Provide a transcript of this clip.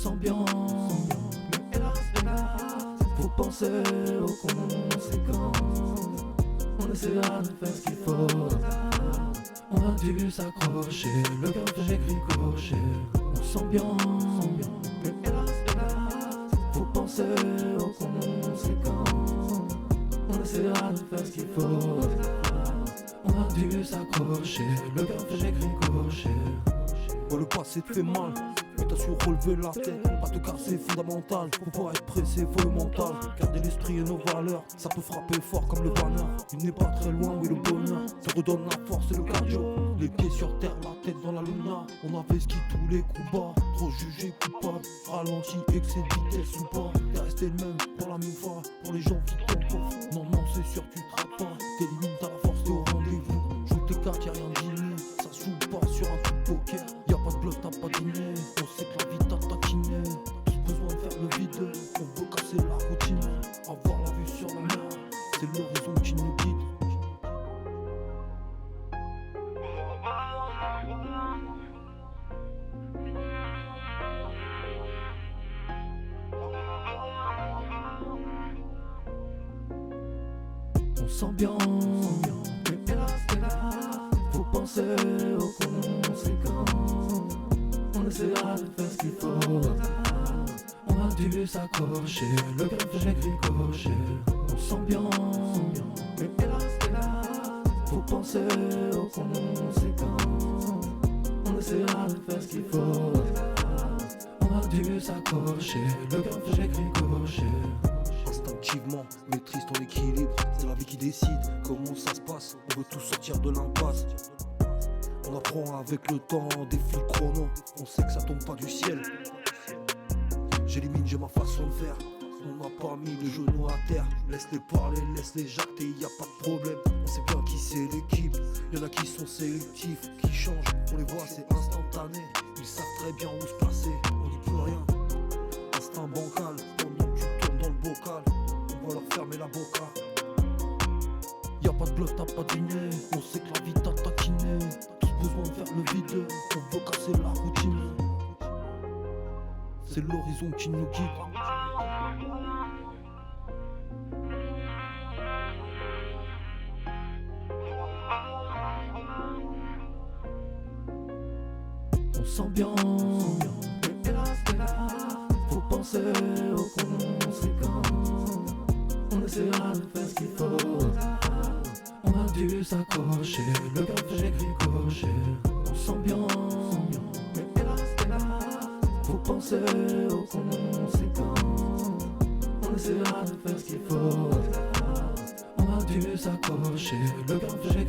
s'ambiance, mais hélas, faut penser aux conséquences. On essaiera de faire ce qu'il faut. On a dû s'accrocher, le cœur fait ricocher. On s'ambiance, mais hélas, faut penser aux conséquences. On essaiera de faire ce qu'il faut. On a dû s'accrocher, le cœur fait ricocher. Oh, le passé te fait mal, mais t'as su relever la tête. Pas te casser, fondamental. Faut pas être pressé, faut le mental. Garder l'esprit et nos valeurs, ça peut frapper fort comme le banner. Il n'est pas très loin, oui le bonheur te redonne la force et le cardio. Les pieds sur terre, la tête dans la luna. On avait ski tous les coups bas. Trop jugé coupable, ralenti, excès de vitesse ou pas. T'es resté le même pour la même fois. Pour les gens qui t'entourent, non c'est sûr tu te rates pas. T'élimines ta force, t'es au rendez-vous. Joue tes cartes, y'a rien de dîner. Ça se joue pas sur un coup de poker. Y'a pas de bluff, t'as pas dîné. On sait que la vie t'a taquiné. Tous besoin de faire le vide. On veut casser la routine. Avoir la vue sur la mer, c'est l'horizon qui nous guide. On s'ambiance, mais hélas, faut penser aux conséquences. On essaiera de faire ce qu'il faut. On a dû s'accrocher, le cœur fait ricocher. On s'ambiance, mais hélas, faut penser aux conséquences. On essaiera de faire ce qu'il faut. On a dû s'accrocher, le cœur fait ricocher. Instinctivement, maîtrise ton équilibre. C'est la vie qui décide comment ça se passe. On veut tous sortir de l'impasse. On apprend avec le temps, des fils chrono. On sait que ça tombe pas du ciel. J'élimine, j'ai ma façon de faire. On n'a pas mis les genoux à terre. Laisse-les parler, laisse-les jacter, y a pas de problème. On sait bien qui c'est l'équipe. Y'en a qui sont sélectifs, qui changent. On les voit, c'est instantané. Ils savent très bien où se placer. On dit plus rien. Instinct bancal. Pendant que tu tournes dans le bocal, on va leur fermer la boca. Y'a pas de bluff, t'as pas dîné. On sait que la vie t'a taquiné. Tous besoin de faire le vide. On veut casser la routine. C'est l'horizon qui nous guide. On s'ambiance, mais hélas, faut penser aux conséquences. On essaiera de faire ce qu'il faut. On a dû s'accrocher, le cœur fait ricocher. On s'ambiance, mais hélas, faut penser aux conséquences. On essaiera de faire ce qu'il faut. On a dû s'accrocher, le cœur fait